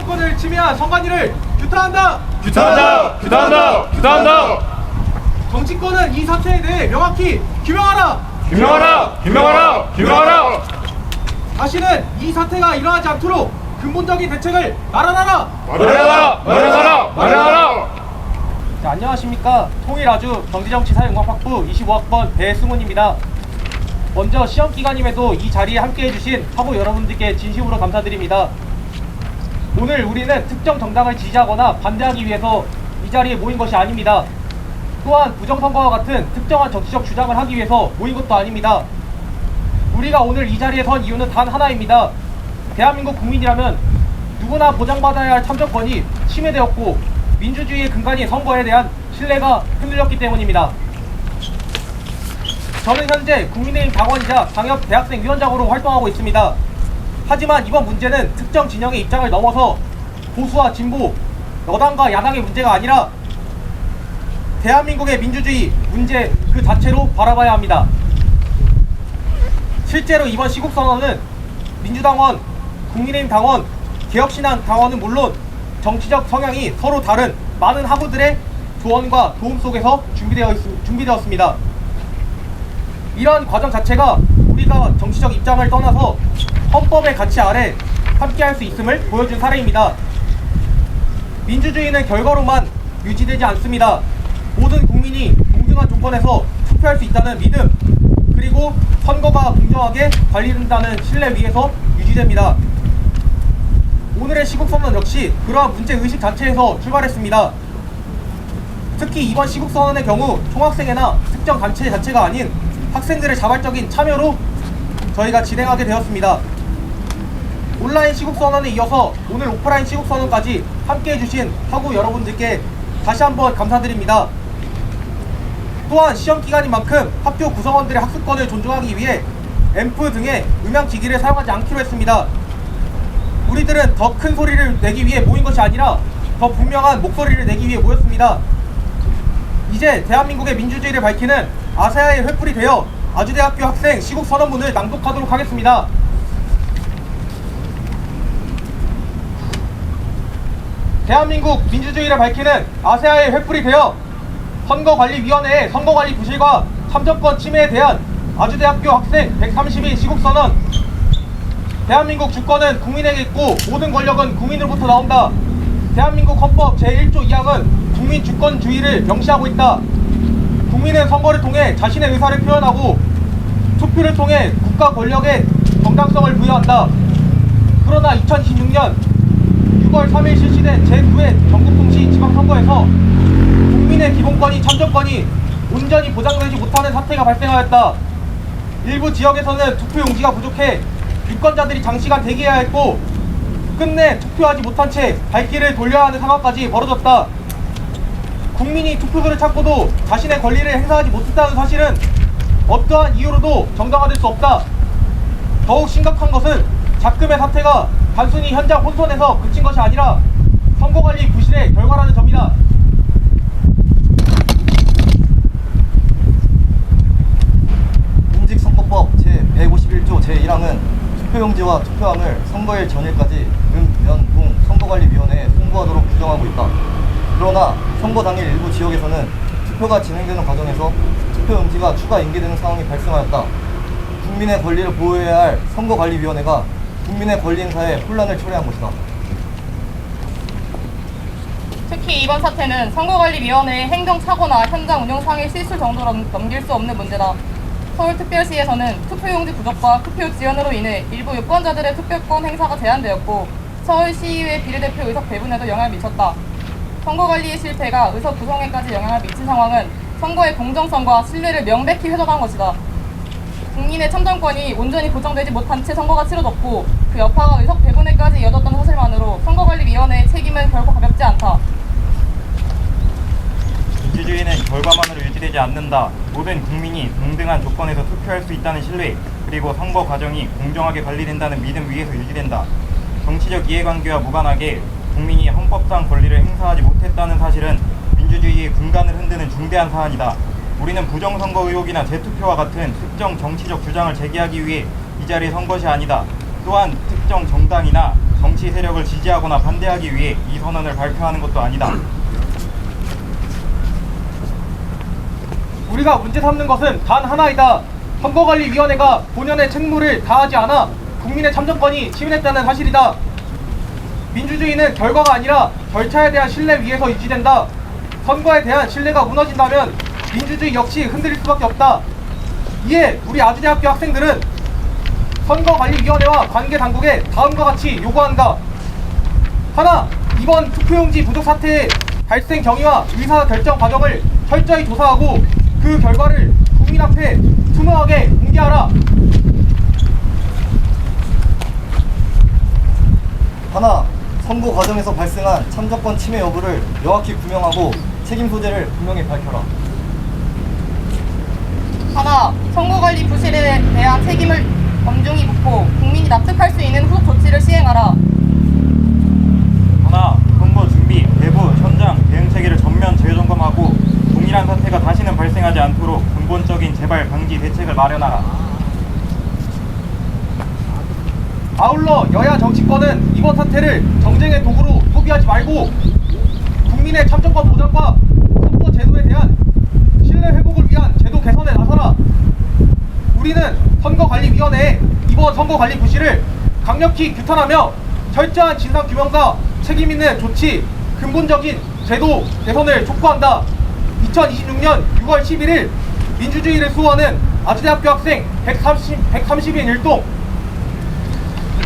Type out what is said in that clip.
정치권을 침해한 선관위를 규탄한다! 규탄한다! 규탄한다! 규탄한다! 정치권은 이 사태에 대해 명확히 규명하라! 규명하라! 규명하라! 규명하라! 다시는 이 사태가 일어나지 않도록 근본적인 대책을 마련하라! 마련하라! 마련하라! 마련하라! 자, 안녕하십니까. 통일아주 경제정치사회융합학부 25학번 배승훈입니다. 먼저 시험기간임에도 이 자리에 함께해 주신 학우 여러분들께 진심으로 감사드립니다. 오늘 우리는 특정 정당을 지지하거나 반대하기 위해서 이 자리에 모인 것이 아닙니다. 또한 부정선거와 같은 특정한 정치적 주장을 하기 위해서 모인 것도 아닙니다. 우리가 오늘 이 자리에 선 이유는 단 하나입니다. 대한민국 국민이라면 누구나 보장받아야 할 참정권이 침해되었고 민주주의의 근간인 선거에 대한 신뢰가 흔들렸기 때문입니다. 저는 현재 국민의힘 당원이자 장협대학생위원장으로 활동하고 있습니다. 하지만 이번 문제는 특정 진영의 입장을 넘어서 보수와 진보, 여당과 야당의 문제가 아니라 대한민국의 민주주의 문제 그 자체로 바라봐야 합니다. 실제로 이번 시국선언은 민주당원, 국민의힘 당원, 개혁신당 당원은 물론 정치적 성향이 서로 다른 많은 학우들의 조언과 도움 속에서 준비되었습니다. 이러한 과정 자체가 우리가 정치적 입장을 떠나서 헌법의 가치 아래 함께할 수 있음을 보여준 사례입니다. 민주주의는 결과로만 유지되지 않습니다. 모든 국민이 동등한 조건에서 투표할 수 있다는 믿음, 그리고 선거가 공정하게 관리된다는 신뢰 위에서 유지됩니다. 오늘의 시국선언 역시 그러한 문제의식 자체에서 출발했습니다. 특히 이번 시국선언의 경우 총학생회나 특정 단체 자체가 아닌 학생들의 자발적인 참여로 저희가 진행하게 되었습니다. 온라인 시국선언에 이어서 오늘 오프라인 시국선언까지 함께 해주신 학우 여러분들께 다시 한번 감사드립니다. 또한 시험기간인 만큼 학교 구성원들의 학습권을 존중하기 위해 앰프 등의 음향기기를 사용하지 않기로 했습니다. 우리들은 더 큰 소리를 내기 위해 모인 것이 아니라 더 분명한 목소리를 내기 위해 모였습니다. 이제 대한민국의 민주주의를 밝히는 아세아의 횃불이 되어 아주대학교 학생 시국선언문을 낭독하도록 하겠습니다. 대한민국 민주주의를 밝히는 아세아의 횃불이 되어 선거관리위원회의 선거관리 부실과 참정권 침해에 대한 아주대학교 학생 130인 시국선언. 대한민국 주권은 국민에게 있고 모든 권력은 국민으로부터 나온다. 대한민국 헌법 제1조 2항은 국민 주권주의를 명시하고 있다. 국민은 선거를 통해 자신의 의사를 표현하고 투표를 통해 국가 권력에 정당성을 부여한다. 그러나 2016년 6월 3일 실시된 제9회 전국동시 지방선거에서 국민의 기본권이 참정권이 온전히 보장되지 못하는 사태가 발생하였다. 일부 지역에서는 투표용지가 부족해 유권자들이 장시간 대기해야 했고 끝내 투표하지 못한 채 발길을 돌려야 하는 상황까지 벌어졌다. 국민이 투표소를 찾고도 자신의 권리를 행사하지 못했다는 사실은 어떠한 이유로도 정당화될 수 없다. 더욱 심각한 것은 작금의 사태가 단순히 현장 혼선에서 그친 것이 아니라 선거관리 부실의 결과라는 점이다. 공직선거법 제151조 제1항은 투표용지와 투표함을 선거일 전일까지 면 선거관리위원회에 송부하도록 규정하고 있다. 그러나 선거 당일 일부 지역에서는 투표가 진행되는 과정에서 투표용지가 추가 인계되는 상황이 발생하였다. 국민의 권리를 보호해야 할 선거관리위원회가 국민의 권리 행사에 혼란을 초래한 것이다. 특히 이번 사태는 선거관리위원회의 행정착오나 현장 운영상의 실수 정도로 넘길 수 없는 문제다. 서울특별시에서는 투표용지 부족과 투표 지연으로 인해 일부 유권자들의 투표권 행사가 제한되었고 서울시의회 비례대표 의석 배분에도 영향을 미쳤다. 선거관리의 실패가 의석 구성에까지 영향을 미친 상황은 선거의 공정성과 신뢰를 명백히 훼손한 것이다. 국민의 참정권이 온전히 보장되지 못한 채 선거가 치러졌고 그 여파가 의석 배분에까지 이어졌다는 사실만으로 선거관리위원회의 책임은 결코 가볍지 않다. 민주주의는 결과만으로 유지되지 않는다. 모든 국민이 동등한 조건에서 투표할 수 있다는 신뢰, 그리고 선거 과정이 공정하게 관리된다는 믿음 위에서 유지된다. 정치적 이해관계와 무관하게 국민이 헌법상 권리를 행사하지 못했다는 사실은 민주주의의 근간을 흔드는 중대한 사안이다. 우리는 부정선거 의혹이나 재투표와 같은 특정 정치적 주장을 제기하기 위해 이 자리에 선 것이 아니다. 또한 특정 정당이나 정치 세력을 지지하거나 반대하기 위해 이 선언을 발표하는 것도 아니다. 우리가 문제 삼는 것은 단 하나이다. 선거관리위원회가 본연의 책무를 다하지 않아 국민의 참정권이 침해됐다는 사실이다. 민주주의는 결과가 아니라 절차에 대한 신뢰 위에서 유지된다. 선거에 대한 신뢰가 무너진다면 민주주의 역시 흔들릴 수밖에 없다. 이에 우리 아주대학교 학생들은 선거관리위원회와 관계당국에 다음과 같이 요구한다. 하나, 이번 투표용지 부족 사태의 발생 경위와 의사결정 과정을 철저히 조사하고 그 결과를 국민 앞에 투명하게 공개하라. 하나, 선거 과정에서 발생한 참정권 침해 여부를 명확히 규명하고 책임 소재를 분명히 밝혀라. 하나, 선거관리 부실에 대한 책임을 엄중히 묻고 국민이 납득할 수 있는 후속 조치를 시행하라. 하나, 선거 준비, 배부, 현장, 대응 체계를 전면 재점검하고 동일한 사태가 다시는 발생하지 않도록 근본적인 재발 방지 대책을 마련하라. 아울러 여야 정치권은 이번 사태를 정쟁의 도구로 소비하지 말고 국민의 참정권 보장과 선거 제도에 대한 신뢰 회복을 위한 제도 개선에 나서라. 우리는 선거관리위원회의 이번 선거관리 부실을 강력히 규탄하며 철저한 진상규명과 책임있는 조치, 근본적인 제도 개선을 촉구한다. 2026년 6월 11일 민주주의를 수호하는 아주대학교 학생 130인 일동